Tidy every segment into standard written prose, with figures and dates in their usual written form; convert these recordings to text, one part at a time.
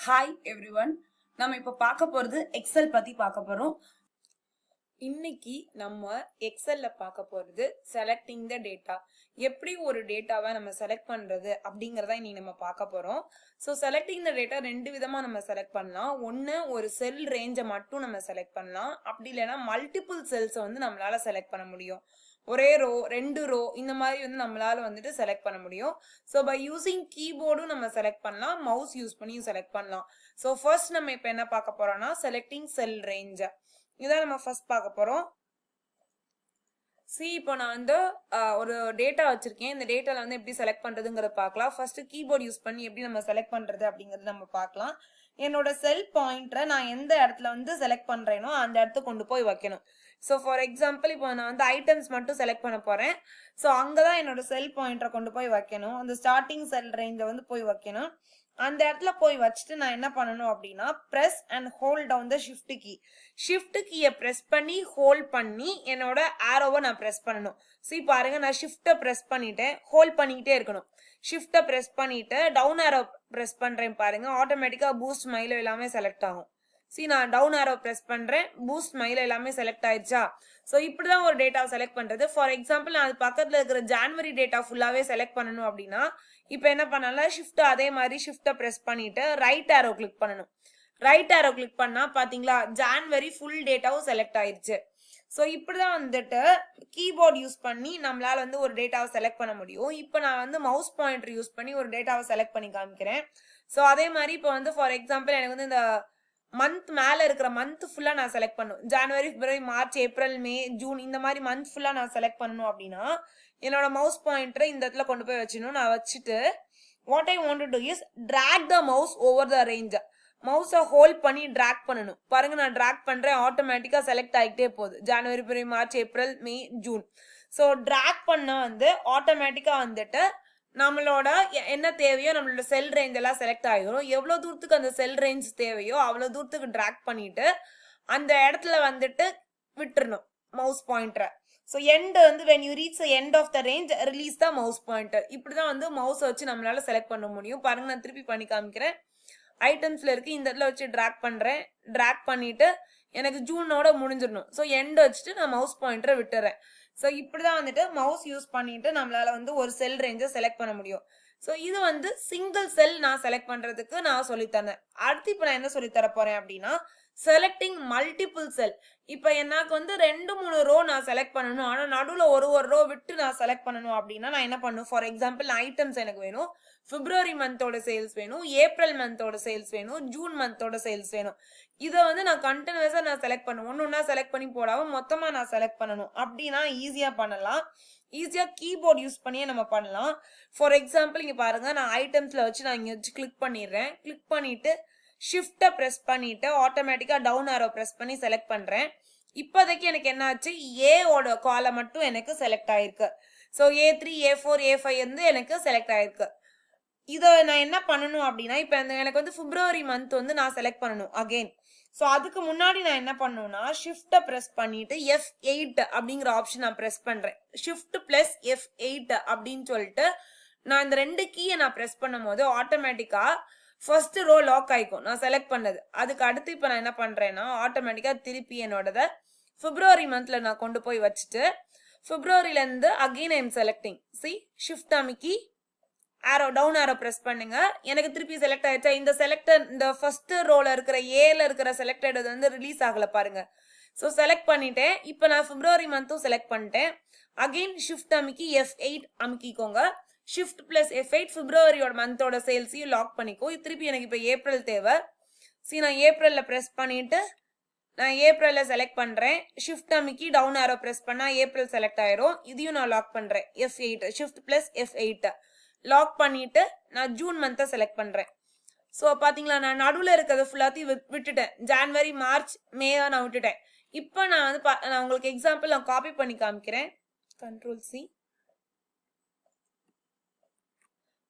Hi everyone. நம்ம இப்ப பார்க்க போறது எக்ஸல் பத்தி பார்க்க போறோம். இன்னைக்கு நம்ம எக்ஸல்ல பார்க்க போறது செலக்டிங் த டேட்டா. எப்படி ஒரு டேட்டாவை நம்ம செலக்ட் பண்றது அப்படிங்கறத இன்னைக்கு நம்ம பார்க்க போறோம். ஸோ செலக்டிங் த டேட்டா ரெண்டு விதமா நம்ம செலக்ட் பண்ணலாம். ஒன்னு ஒரு செல் ரேஞ்சை மட்டும் நம்ம செலக்ட் பண்ணலாம். அப்படி இல்லைன்னா மல்டிபிள் செல்ஸை வந்து நம்மளால செலக்ட் பண்ண முடியும். ஒரே ரோ ரெண்டு ரோ இந்த மாதிரி வந்து நம்மளால வந்துட்டு செலக்ட் பண்ண முடியும். ஸோ பை யூசிங் கீபோர்டும் நம்ம செலக்ட் பண்ணலாம், மவுஸ் யூஸ் பண்ணியும் செலக்ட் பண்ணலாம். ஸோ ஃபர்ஸ்ட் நம்ம இப்போ என்ன பார்க்க போறோம்னா செலக்டிங் செல் ரேஞ்ச். இதான் நம்ம ஃபர்ஸ்ட் பார்க்க போறோம். இப்போ நான் வந்து ஒரு டேட்டா வச்சிருக்கேன். இந்த டேட்டால வந்து எப்படி செலக்ட் பண்றதுங்கிறத பார்க்கலாம். ஃபர்ஸ்ட் கீபோர்ட் யூஸ் பண்ணி எப்படி நம்ம செலக்ட் பண்றது அப்படிங்கறது நம்ம பார்க்கலாம். என்னோட செல் பாயிண்டரை நான் எந்த இடத்துல வந்து செலக்ட் பண்றேனோ அந்த இடத்துக்கு கொண்டு போய் வைக்கணும். ஸோ ஃபார் எக்ஸாம்பிள் இப்போ நான் வந்து ஐட்டம்ஸ் மட்டும் செலக்ட் பண்ண போறேன். ஸோ அங்கதான் என்னோட செல் பாயிண்டரை கொண்டு போய் வைக்கணும். அந்த ஸ்டார்டிங் செல் ரேஞ்சை வந்து போய் வைக்கணும். அந்த இடத்துல போய் வச்சுட்டு நான் என்ன பண்ணணும் அப்படின்னா press and hold down the shift key. Shift கீயை பிரஸ் பண்ணி ஹோல்ட் பண்ணி என்னோட ஆரோவை நான் பிரஸ் பண்ணணும். பாருங்க, நான் ஷிஃப்ட்டை பிரஸ் பண்ணிட்டேன், ஹோல்ட் பண்ணிக்கிட்டே இருக்கணும். ஷிஃப்ட்டை பிரஸ் பண்ணிட்டு டவுன் ஆரோ பிரஸ் பண்றேன் பாருங்க, ஆட்டோமேட்டிக்கா பூஸ்ட் மைல எல்லாமே செலக்ட் ஆகும். நான் டவுன் ஆரோ பிரஸ் பண்றேன், பூஸ்ட் மைல எல்லாமே செலக்ட் ஆயிடுச்சா. ஸோ இப்படிதான் ஒரு டேட்டாவை செலக்ட் பண்றது. ஃபார் எக்ஸாம்பிள் நான் அது பக்கத்துல இருக்கிற ஜான்வரி டேட்டா ஃபுல்லாவே செலக்ட் பண்ணணும் அப்படின்னா இப்போ என்ன பண்ணலாம், ஷிஃப்ட் அதே மாதிரி ஷிஃப்ட்டை பிரஸ் பண்ணிட்டு ரைட் ஆரோ கிளிக் பண்ணணும். ரைட் ஆரோ கிளிக் பண்ணா பாத்தீங்களா ஜான்வரி ஃபுல் டேட்டாவும் செலக்ட் ஆயிடுச்சு. ஸோ இப்படிதான் வந்துட்டு கீபோர்ட் யூஸ் பண்ணி நம்மளால வந்து ஒரு டேட்டாவை செலக்ட் பண்ண முடியும். இப்போ நான் வந்து மவுஸ் பாயிண்டர் யூஸ் பண்ணி ஒரு டேட்டாவை செலக்ட் பண்ணி காமிக்கிறேன். ஸோ அதே மாதிரி இப்போ வந்து ஃபார் எக்ஸாம்பிள் எனக்கு வந்து இந்த மந்த் மேல இருக்கிற மந்த் ஃபுல்லா நான் செலக்ட் பண்ணும். ஜனவரி, February, March, April, May, June இந்த மாதிரி மந்த் ஃபுல்லா நான் செலக்ட் பண்ணணும் அப்படின்னா என்னோட மவுஸ் பாயிண்டரை இந்த இடத்துல கொண்டு போய் வச்சிடணும். நான் வச்சுட்டு what I want to do is drag the mouse over the range. மவுஸை ஹோல்ட் பண்ணி டிராக் பண்ணணும். பாருங்க, நான் டிராக் பண்றேன், ஆட்டோமேட்டிக்கா செலக்ட் ஆகிட்டே போகுது. January, February, March, April, May, June. So drag பண்ண வந்து ஆட்டோமேட்டிக்கா வந்துட்டு நம்மளோட என்ன தேவையோ நம்மளோட செல் ரேஞ்ச் எல்லாம் செலக்ட் ஆகிடும். எவ்வளவு தூரத்துக்கு அந்த செல் ரேஞ்ச் தேவையோ அவ்வளவு தூரத்துக்கு டிராக் பண்ணிட்டு அந்த இடத்துல வந்துட்டு விட்டுறணும் மவுஸ் பாயிண்டரை. ஸோ எண்ட் வந்து when you reach the end of the range release the mouse pointer. இப்படிதான் வந்து மவுஸ் வச்சு நம்மளால செலக்ட் பண்ண முடியும். பாருங்க, நான் திருப்பி பண்ணி காமிக்கிறேன். ஐட்டம்ஸ்ல இருக்கு, இந்த இடத்துல வச்சு டிராக் பண்றேன். டிராக் பண்ணிட்டு எனக்கு ஜூனோட முடிஞ்சிடணும். ஸோ எண்ட் வச்சுட்டு நான் மவுஸ் பாயிண்டரை விட்டுறேன். ஸோ இப்படிதான் வந்துட்டு மவுஸ் யூஸ் பண்ணிட்டு நம்மளால வந்து ஒரு செல் ரேஞ்சை செலக்ட் பண்ண முடியும். ஸோ இது வந்து சிங்கிள் செல் நான் செலக்ட் பண்றதுக்கு நான் சொல்லித்தரேன். அடுத்து இப்போ நான் என்ன சொல்லித்தர போறேன் அப்படின்னா செலக்டிங் மல்டிபிள் செல். இப்போ எனக்கு வந்து 2-3 ரோ நான் செலக்ட் பண்ணணும், ஆனா நடுவில் ஒரு ரோ விட்டு நான் செலக்ட் பண்ணணும் அப்படின்னா நான் என்ன பண்ணும். ஃபார் எக்ஸாம்பிள் ஐட்டம்ஸ் எனக்கு வேணும், பிப்ரவரி மந்தோட சேல்ஸ் வேணும், ஏப்ரல் மந்தோட சேல்ஸ் வேணும், ஜூன் மந்தோட சேல்ஸ் வேணும். இதை வந்து நான் கண்டினியூஸா நான் செலக்ட் பண்ணுவேன். ஒன்னொன்னா செலக்ட் பண்ணி போடாம மொத்தமா நான் செலக்ட் பண்ணணும். அப்படின்னா ஈஸியா பண்ணலாம். ஈஸியா கீபோர்ட் யூஸ் பண்ணியே நம்ம பண்ணலாம். ஃபார் எக்ஸாம்பிள் இங்க பாருங்க, நான் ஐட்டம்ஸ்ல வச்சு நான் இங்க வச்சு கிளிக் பண்ணிடுறேன். கிளிக் பண்ணிட்டு ஷிஃப்ட்டை பிரஸ் பண்ணிட்டு ஆட்டோமேட்டிக்கா டவுன் ஆரோ பிரஸ் பண்ணி செலக்ட் பண்றேன். இப்போதைக்கு எனக்கு என்ன ஆச்சு, ஏவோட காலை மட்டும் எனக்கு செலக்ட் ஆயிருக்கு. ஸோ A3, A4, A5 வந்து எனக்கு செலக்ட் ஆயிருக்கு. இதை நான் என்ன பண்ணணும் அப்படின்னா இப்போ எனக்கு வந்து பிப்ரவரி மந்த் வந்து நான் செலக்ட் பண்ணணும் அகெயின். ஸோ அதுக்கு முன்னாடி நான் என்ன பண்ணணும்னா ஷிஃப்ட்டை பிரஸ் பண்ணிட்டு F8 அப்படிங்கிற ஆப்ஷன் நான் பிரஸ் பண்றேன். ஷிஃப்ட் பிளஸ் F8 அப்படின்னு சொல்லிட்டு நான் இந்த ரெண்டு கீயை நான் பிரஸ் பண்ணும் போது ஆட்டோமேட்டிக்கா ஃபர்ஸ்ட் ரோ லாக் ஆயிக்கும் நான் செலக்ட் பண்ணது. அதுக்கு அடுத்து இப்போ நான் என்ன பண்றேன்னா ஆட்டோமேட்டிக்கா திருப்பி என்னோடத பிப்ரவரி மந்த்ல நான் கொண்டு போய் வச்சுட்டு பிப்ரவரியில இருந்து again I am selecting. Shift அமுக்கி ஆரோ டவுன் ஆரோ பிரஸ் பண்ணுங்க, எனக்கு திருப்பி செலக்ட் ஆயிடுச்சா. இந்த செலக்டர் இந்த ஃபர்ஸ்ட் ரோல இருக்கிற ஏல இருக்கிற செலக்டட் வந்து ரிலீஸ் ஆகல பாருங்க. ஸோ செலக்ட் பண்ணிட்டேன். இப்போ நான் பிப்ரவரி மந்த்தும் செலக்ட் பண்ணிட்டேன். அகெயின் ஷிஃப்ட் அமுக்கி F8 அமுக்கிக்கோங்க. ஷிஃப்ட் பிளஸ் F8 பிப்ரவரியோட மந்தோட சேல்ஸையும் லாக் பண்ணிக்கோ. திருப்பி எனக்கு இப்போ ஏப்ரல் தேவை. நான் ஏப்ரல்ல பிரஸ் பண்ணிட்டு நான் ஏப்ரல்ல செலக்ட் பண்றேன். ஷிஃப்ட் அமுக்கி டவுன் ஆரோ பிரஸ் பண்ணா ஏப்ரல் செலக்ட் ஆயிரும். இதையும் நான் லாக் பண்றேன். F8 shift plus F8 lock பண்ணிட்டு நான் ஜூன் மந்த்தை செலக்ட் பண்றேன். ஸோ பாத்தீங்களா, நான் நடுவில் இருக்கிறத ஃபுல்லாத்தையும் விட்டுட்டேன். ஜான்வரி, மார்ச், மே நான் விட்டுட்டேன். இப்போ நான் வந்து நான் உங்களுக்கு எக்ஸாம்பிள் நான் காப்பி பண்ணி காமிக்கிறேன். Ctrl+C.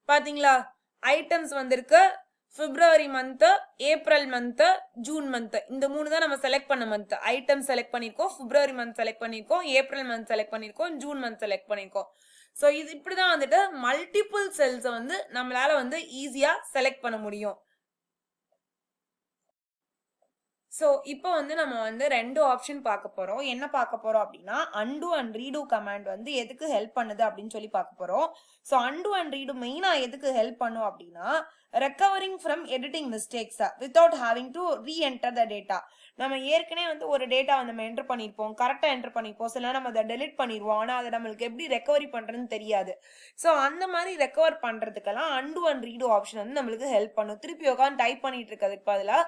பாத்தீங்களா, ஐட்டம்ஸ் வந்திருக்கு. February month, April month, June month, இந்த 3 தான் நம்ம செலக்ட் பண்ண மந்த். ஐட்டம் செலக்ட் பண்ணிருக்கோம், பிப்ரவரி மந்த் செலக்ட் பண்ணிருக்கோம், ஏப்ரல் மந்த் செலக்ட் பண்ணிருக்கோம், ஜூன் மந்த் செலக்ட் பண்ணிருக்கோம். ஸோ இது இப்படிதான் வந்துட்டு மல்டிபிள் செல்ஸை வந்து நம்மளால வந்து ஈஸியா செலக்ட் பண்ண முடியும். ஸோ இப்போ வந்து நம்ம வந்து 2 ஆப்ஷன் பார்க்க போறோம். என்ன பார்க்க போறோம் அப்படின்னா, அன்டு அண்ட் ரீடு கமாண்ட் வந்து எதுக்கு ஹெல்ப் பண்ணுது அப்படின்னு சொல்லி பார்க்க போறோம். ஸோ அன்டு அண்ட் ரீடு மெயினா எதுக்கு ஹெல்ப் பண்ணும் அப்படின்னா, recovering from editing mistakes without having to re-enter the data. நம்ம ஏற்கனவே வந்து ஒரு டேட்டா வந்து நம்ம என்டர் பண்ணியிருப்போம், கரெக்டாக என்டர் பண்ணியிருப்போம், சில நம்ம அதை டெலிட் பண்ணிடுவோம். ஆனால் அதை நம்மளுக்கு எப்படி ரெக்கவரி பண்ணுறதுன்னு தெரியாது. ஸோ அந்த மாதிரி ரெக்கவர் பண்ணுறதுக்கெல்லாம் அன்டு அண்ட் ரீடு ஆப்ஷன் வந்து நம்மளுக்கு ஹெல்ப் பண்ணும். திருப்பி உட்காந்து டைப் பண்ணிட்டு இருக்கிறதுக்கு பதிலாக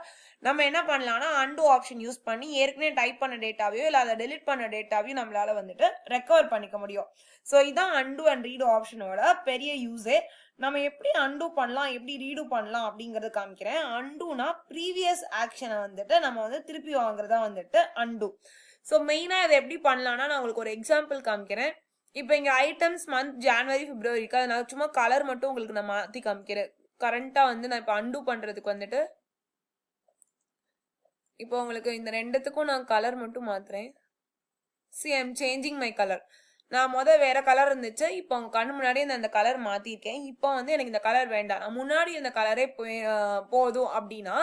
நம்ம என்ன பண்ணலாம்னா அன்டு ஆப்ஷன் யூஸ் பண்ணி ஏற்கனவே டைப் பண்ண டேட்டாவையோ இல்லை அதை டெலிட் பண்ண டேட்டாவையும் நம்மளால வந்துட்டு ரெக்கவர் பண்ணிக்க முடியும். ஸோ இதான் அன்டு அண்ட் ரீடு ஆப்ஷனோட பெரிய யூஸே. நம்ம எப்படி அன்டு பண்ணலாம், எப்படி ரீடு பண்ணலாம் அப்படிங்கறது காமிக்கிறேன். அன்டுனா ப்ரீவியஸ் ஆக்ஷனை வந்துட்டு நம்ம வந்து திருப்பி வாங்குறதா வந்துட்டு அன்டு. ஸோ மெயினா இதை எப்படி பண்ணலாம்னா நான் உங்களுக்கு ஒரு எக்ஸாம்பிள் காமிக்கிறேன். இப்போ இங்க ஐட்டம்ஸ் மந்த் ஜனவரி பிப்ரவரி இருக்கு, அதனால சும்மா கலர் மட்டும் உங்களுக்கு நான் மாத்தி காமிக்கிறேன். கரண்டா வந்து நான் இப்போ அன்டு பண்றதுக்கு வந்துட்டு இப்போ உங்களுக்கு இந்த ரெண்டுத்துக்கும் நான் கலர் மட்டும் மாத்துறேன். See, I am changing my color. நான் வேற கலர் இருந்துச்சு, இப்போ உங்க கண்ணு முன்னாடி அந்த கலர் மாத்திருக்கேன். இப்போ வந்து எனக்கு இந்த கலர் வேண்டாம், நான் முன்னாடி இந்த கலரே போதும் அப்படின்னா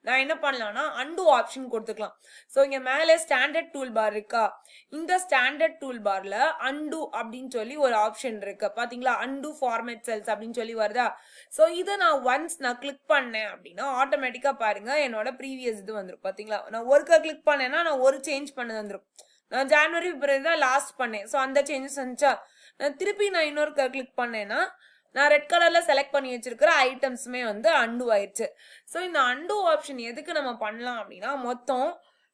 நான் என்ன பண்ணலாம்னா அன்டு ஆப்ஷன் கொடுத்துக்கலாம். ஸோ இங்க மேலே ஸ்டாண்டர்ட் டூல் பார் இருக்கா, இந்த ஸ்டாண்டர்ட் டூல் பார்ல அன்டு அப்படின்னு சொல்லி ஒரு ஆப்ஷன் இருக்கு பாத்தீங்களா, அன்டு ஃபார்மேட் செல்ஸ் அப்படின்னு சொல்லி வருதா. ஸோ இதை நான் ஒன்ஸ் நான் கிளிக் பண்ணேன் அப்படின்னா ஆட்டோமேட்டிக்கா பாருங்க என்னோட ப்ரீவியஸ் இது வந்துடும். பாத்தீங்களா, நான் ஒருக்கா கிளிக் பண்ணேன்னா நான் ஒரு சேஞ்ச் பண்ணது வந்துடும். நான் ஜனவரி பிப்ரவரி தான் லாஸ்ட் பண்ணேன், ஸோ அந்த சேஞ்சஸ் வந்துச்சா. நான் திருப்பி நான் இன்னொரு கிளிக் பண்ணேன்னா நான் ரெட் கலர்ல செலக்ட் பண்ணி வச்சிருக்கிற ஐட்டம்ஸுமே வந்து அன்டு ஆயிடுச்சு. ஸோ இந்த அன்டு ஆப்ஷன் எதுக்கு நம்ம பண்ணலாம் அப்படின்னா, மொத்தம்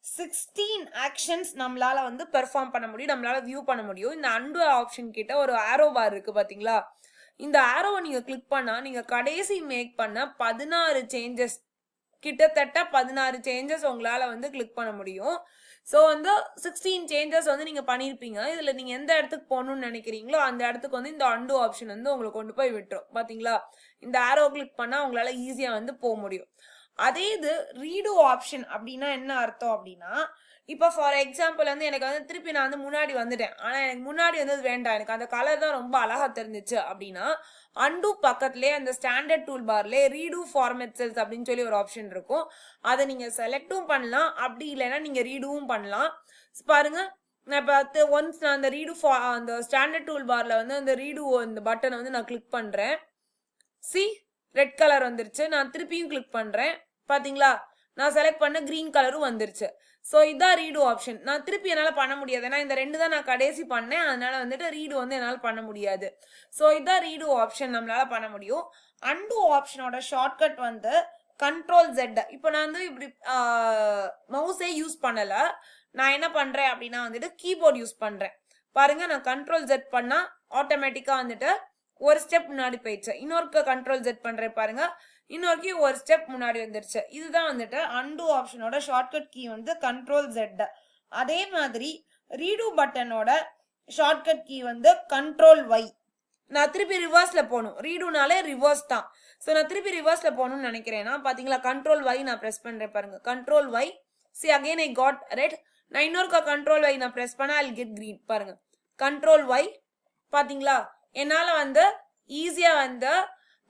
16 ஆக்ஷன்ஸ் நம்மளால வந்து பெர்ஃபார்ம் பண்ண முடியும், நம்மளால வியூ பண்ண முடியும். இந்த அன்டு ஆப்ஷன் கிட்ட ஒரு ஆரோ பார் இருக்கு பாத்தீங்களா, இந்த ஆரோவை நீங்க கிளிக் பண்ணா நீங்க கடைசி மேக் பண்ண 16 சேஞ்சஸ், கிட்டத்தட்ட 16 சேஞ்சஸ் உங்களால வந்து கிளிக் பண்ண முடியும். ஸோ வந்து 16 சேஞ்சஸ் வந்து நீங்க பண்ணிருப்பீங்க. இதுல நீங்க எந்த இடத்துக்கு போகணும்னு நினைக்கிறீங்களோ அந்த இடத்துக்கு வந்து இந்த அன்டு ஆப்ஷன் வந்து உங்களுக்கு கொண்டு போய் விட்டுரும். பாத்தீங்களா, இந்த ஆரோ கிளிக் பண்ணா உங்களால ஈஸியா வந்து போக முடியும். அதே இது ரீடு ஆப்ஷன் அப்படின்னா என்ன அர்த்தம் அப்படின்னா, இப்போ ஃபார் எக்ஸாம்பிள் வந்து எனக்கு வந்து திருப்பி நான் வந்து முன்னாடி வந்துட்டேன், ஆனா எனக்கு முன்னாடி வந்து வேண்டாம், எனக்கு அந்த கலர் தான் ரொம்ப அழகா தெரிஞ்சிச்சு அப்படின்னா அன்டு பக்கத்துலேயே அந்த ஸ்டாண்டர்ட் டூல் பார்ல ரீடு ஃபார்மேட் செல்ஸ் அப்படின்னு சொல்லி ஒரு ஆப்ஷன் இருக்கும். அதை நீங்க செலக்டும் பண்ணலாம், அப்படி இல்லைன்னா நீங்க ரீடுவும் பண்ணலாம். பாருங்க, நான் இப்போ ஒன்ஸ் நான் அந்த ரீடு அந்த ஸ்டாண்டர்ட் டூல் பார்ல வந்து அந்த ரீடு அந்த பட்டனை வந்து நான் கிளிக் பண்றேன். சி ரெட் கலர் வந்துருச்சு, நான் திருப்பியும் கிளிக் பண்றேன். பாத்தீங்களா, நான் செலக்ட் பண்ண கிரீன் கலரும் வந்துருச்சு. ஸோ இதான் ரீடு ஆப்ஷன். நான் திருப்பி என்னால் பண்ண முடியாது, ஏன்னா இந்த ரெண்டு தான் நான் கடைசி பண்ணேன், அதனால வந்துட்டு ரீடு வந்து என்னால் பண்ண முடியாது. ஸோ இதான் ரீடு ஆப்ஷன் நம்மளால பண்ண முடியும். அன்டு ஆப்ஷனோட ஷார்ட்கட் வந்து கண்ட்ரோல் Z. இப்போ நான் வந்து இப்படி மவுஸே யூஸ் பண்ணல, நான் என்ன பண்றேன் அப்படின்னா வந்துட்டு கீபோர்ட் யூஸ் பண்றேன். பாருங்க, நான் கண்ட்ரோல் Z பண்ணா ஆட்டோமேட்டிக்கா வந்துட்டு ஒரு ஸ்டெப் முன்னாடி போயிடுச்சு. இன்னொரு கண்ட்ரோல் Z பண்றேன் பாருங்க, இன்னொருக்கு ஒரு ஸ்டெப் முன்னாடி வந்துருச்சு. இதுதான் வந்துட்டு அன்டு ஆப்ஷனோட ஷார்ட்கட் கீ வந்து கண்ட்ரோல் Z. அதே மாதிரி ரீடு பட்டனோட ஷார்ட்கட் கீ வந்து கண்ட்ரோல் Y. நான் திருப்பி ரிவர்ஸ்ல போகணும், ரீடுனாலே ரிவர்ஸ் தான். ஸோ நான் திருப்பி ரிவர்ஸ்ல போகணும்னு நினைக்கிறேன்னா பாத்தீங்களா, கண்ட்ரோல் Y நான் பிரஸ் பண்றேன் பாருங்க, control Y. See again I got red. நான் இன்னொரு கண்ட்ரோல் Y நான் பிரஸ் பண்ணா ஐ கெட் கிரீன். பாருங்க, கண்ட்ரோல் Y. பாத்தீங்களா, என்னால வந்து ஈஸியா வந்து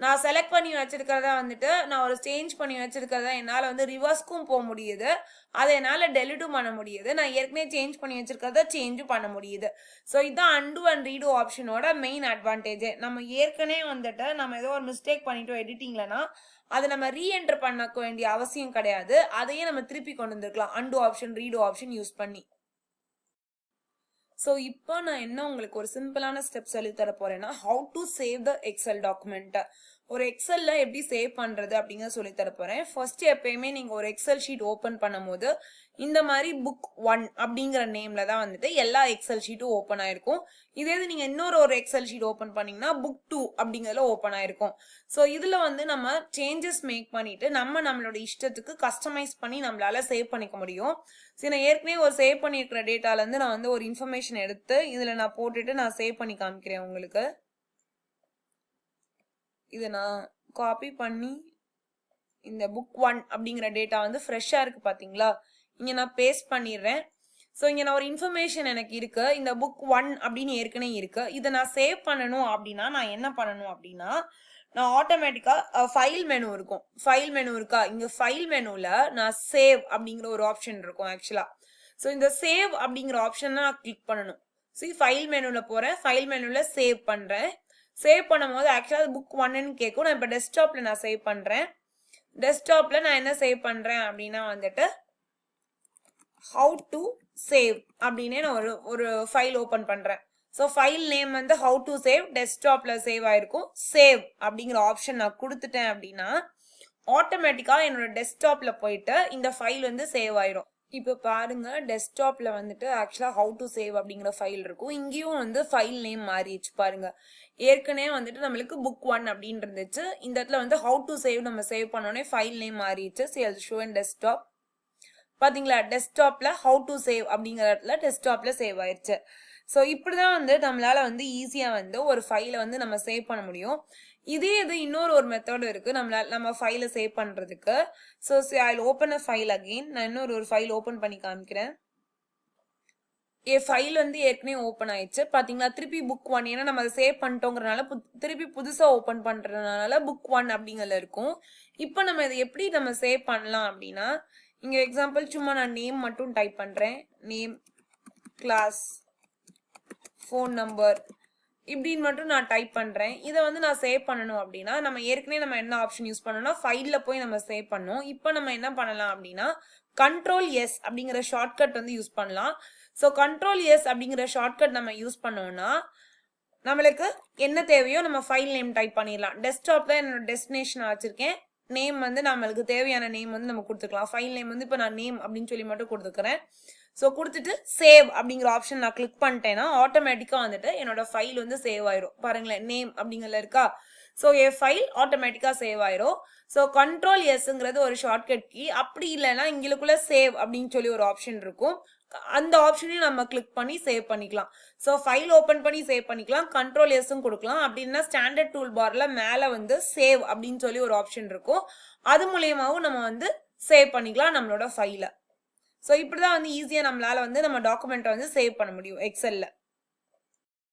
நான் செலக்ட் பண்ணி வச்சிருக்கிறதா வந்துட்டு நான் ஒரு சேஞ்ச் பண்ணி வச்சிருக்கிறதா என்னால் வந்து ரிவர்ஸ்க்கும் போக முடியுது, அதை என்னால் டெலிட்டும் பண்ண முடியுது, நான் ஏற்கனவே சேஞ்ச் பண்ணி வச்சிருக்கிறத சேஞ்சும் பண்ண முடியுது. ஸோ இதுதான் அன்டு அண்ட் ரீடு ஆப்ஷனோட மெயின் அட்வான்டேஜ். நம்ம ஏற்கனவே வந்துட்டு நம்ம ஏதோ ஒரு மிஸ்டேக் பண்ணிட்டோம் எடிட்டிங்லனா அதை நம்ம ரீஎன்டர் பண்ண வேண்டிய அவசியம் கிடையாது, அதையே நம்ம திருப்பி கொண்டு வந்துருக்கலாம் undo option redo option use பண்ணி. ஸோ இப்போ நான் என்ன உங்களுக்கு ஒரு சிம்பிளான ஸ்டெப் சொல்லி தர போறேன்னா, how to save the Excel document. ஒரு எக்ஸல்ல எப்படி சேவ் பண்றது அப்படிங்கிற சொல்லி தர போறேன். ஃபர்ஸ்ட் எப்பயுமே நீங்க ஒரு எக்ஸல் ஷீட் ஓபன் பண்ணும்போது இந்த மாதிரி புக் 1 அப்படிங்கிற நேம்ல தான் வந்துட்டு எல்லா எக்ஸல் ஷீட்டும் ஓப்பன் ஆயிருக்கும். இதே நீங்க இன்னொரு ஒரு எக்ஸல் ஷீட் ஓப்பன் பண்ணீங்கன்னா புக் 2 அப்படிங்கிறதுல ஓப்பன் ஆயிருக்கும். ஸோ இதுல வந்து நம்ம சேஞ்சஸ் மேக் பண்ணிட்டு நம்மளோட இஷ்டத்துக்கு கஸ்டமைஸ் பண்ணி நம்மளால சேவ் பண்ணிக்க முடியும். சரி, நான் ஏற்கனவே ஒரு சேவ் பண்ணியிருக்கிற டேட்டால இருந்து நான் வந்து ஒரு இன்ஃபர்மேஷன் எடுத்து இதுல நான் போட்டுட்டு நான் சேவ் பண்ணி காமிக்கிறேன் உங்களுக்கு. இதை நான் காப்பி பண்ணி இந்த புக் 1 அப்படிங்கிற டேட்டா வந்து ஃப்ரெஷ்ஷா இருக்கு பாத்தீங்களா, இங்க நான் பேஸ்ட் பண்ணிடுறேன். ஸோ இங்க நான் ஒரு இன்ஃபர்மேஷன் எனக்கு இருக்கு, இந்த புக் 1 அப்படின்னு ஏற்கனவே இருக்கு. இதை நான் சேவ் பண்ணணும் அப்படின்னா நான் என்ன பண்ணணும் அப்படின்னா, நான் ஆட்டோமேட்டிக்கா ஃபைல் மெனு இருக்கும். ஃபைல் மெனு இருக்கா? இங்க ஃபைல் மெனுல நான் சேவ் அப்படிங்கிற ஒரு ஆப்ஷன் இருக்கும் ஆக்சுவலா. ஸோ இந்த சேவ் அப்படிங்கிற ஆப்ஷன் நான் கிளிக் பண்ணணும். ஃபைல் மெனுல போறேன். ஃபைல் மெனுல சேவ் பண்றேன். சேவ் பண்ணும்போது ஆக்சுவலா புக் 1ன்னு கேட்கும். நான் இப்போ டெஸ்க்டாப்ல நான் சேவ் பண்றேன். டெஸ்க்டாப்ல நான் என்ன சேவ் பண்றேன் அப்படின்னா வந்துட்டு how to save அப்படின்னு நான் ஒரு ஃபைல் ஓபன் பண்றேன். ஸோ ஃபைல் நேம் வந்து how to save டெஸ்க்டாப்ல சேவ் ஆயிருக்கும். சேவ் அப்படிங்கிற ஆப்ஷன் நான் கொடுத்துட்டேன் அப்படின்னா ஆட்டோமேட்டிக்கா என்னோட டெஸ்க்டாப்ல போயிட்டு இந்த ஃபைல் வந்து சேவ் ஆயிரும். இப்போ பாருங்க டெஸ்க்டாப்ல வந்துட்டு ஆக்சுவலா how to save அப்படிங்கிற ஃபைல் இருக்கும். இங்கேயும் வந்து ஃபைல் நேம் மாறிடுச்சு பாருங்க. ஏற்கனவே வந்துட்டு நம்மளுக்கு புக் 1 அப்படின்னு இருந்துச்சு. இந்த இடத்துல வந்து how to save நம்ம சேவ் பண்ணோடனே ஃபைல் நேம் மாறிடுச்சு. ஷோ இன் டெஸ்க்டாப். பாத்தீங்களா டெஸ்க்டாப்ல how to save அப்படிங்கிற இடத்துல டெஸ்க்டாப்ல சேவ் ஆயிருச்சு. ஸோ இப்படிதான் வந்து நம்மளால வந்து ஈஸியா வந்து ஒரு ஃபைலை வந்து நம்ம சேவ் பண்ண முடியும். இதே இது இன்னொரு மெத்தட் இருக்கு நம்ம ஃபைலை சேவ் பண்றதுக்கு. So I open a file again. நான் இன்னொரு ஃபைல் ஓப்பன் பண்ணி காமிக்கிறேன். ஃபைல் வந்து ஏற்கனவே ஓப்பன் ஆயிடுச்சு. பாத்தீங்களா திருப்பி புக் 1 ஏன்னா நம்ம அதை சேவ் பண்ணிட்டோங்கிறனால திருப்பி புதுசா ஓப்பன் பண்றதுனால புக் 1 அப்படிங்கறதுல இருக்கும். இப்போ நம்ம இதை எப்படி நம்ம சேவ் பண்ணலாம் அப்படின்னா இங்க எக்ஸாம்பிள் சும்மா நான் நேம் மட்டும் டைப் பண்றேன். நேம், கிளாஸ், ஃபோன் நம்பர் இப்படின்னு மட்டும் நான் டைப் பண்றேன். இதை வந்து நான் சேவ் பண்ணணும் அப்படின்னா நம்ம ஏற்கனவே நம்ம என்ன ஆப்ஷன் யூஸ் பண்ணோம்னா ஃபைல்ல போய் நம்ம சேவ் பண்ணோம். இப்போ நம்ம என்ன பண்ணலாம் அப்படின்னா கண்ட்ரோல் எஸ் அப்படிங்கிற ஷார்ட்கட் வந்து யூஸ் பண்ணலாம். ஸோ கண்ட்ரோல் எஸ் அப்படிங்கிற ஷார்ட்கட் நம்ம யூஸ் பண்ணோம்னா நம்மளுக்கு என்ன தேவையோ நம்ம ஃபைல் நேம் டைப் பண்ணிடலாம். டெஸ்க்டாப்ல என்னோட டெஸ்டினேஷன் வச்சிருக்கேன். நேம் வந்து நம்மளுக்கு தேவையான நேம் வந்து நம்ம கொடுத்துக்கலாம். ஃபைல் நேம் வந்து இப்போ நான் நேம் அப்படின்னு சொல்லி மட்டும் கொடுத்துக்கிறேன். ஸோ கொடுத்துட்டு சேவ் அப்படிங்கிற ஆப்ஷன் நான் கிளிக் பண்ணிட்டேன்னா ஆட்டோமேட்டிக்கா வந்துட்டு என்னோட ஃபைல் வந்து சேவ் ஆயிரும். பாருங்களேன் நேம் அப்படிங்கறதுல இருக்கா. ஸோ என் ஃபைல் ஆட்டோமேட்டிக்கா சேவ் ஆயிரும். ஸோ கண்ட்ரோல் எஸ்ங்கிறது ஒரு ஷார்ட்கட் கீ. அப்படி இல்லைன்னா இங்களுக்குள்ள சேவ் அப்படின்னு சொல்லி ஒரு ஆப்ஷன் இருக்கும். அந்த ஆப்ஷனையும் நம்ம கிளிக் பண்ணி சேவ் பண்ணிக்கலாம். ஸோ ஃபைல் ஓபன் பண்ணி சேவ் பண்ணிக்கலாம். கண்ட்ரோல் எஸ்ஸும் கொடுக்கலாம். அப்படின்னா ஸ்டாண்டர்ட் டூல் பார்ல மேல வந்து சேவ் அப்படின்னு சொல்லி ஒரு ஆப்ஷன் இருக்கும். அது மூலியமாவும் நம்ம வந்து சேவ் பண்ணிக்கலாம் நம்மளோட ஃபைலை. ஸோ இப்படிதான் வந்து ஈஸியா நம்மளால வந்து நம்ம டாக்குமெண்ட் வந்து சேவ் பண்ண முடியும் எக்ஸல்ல.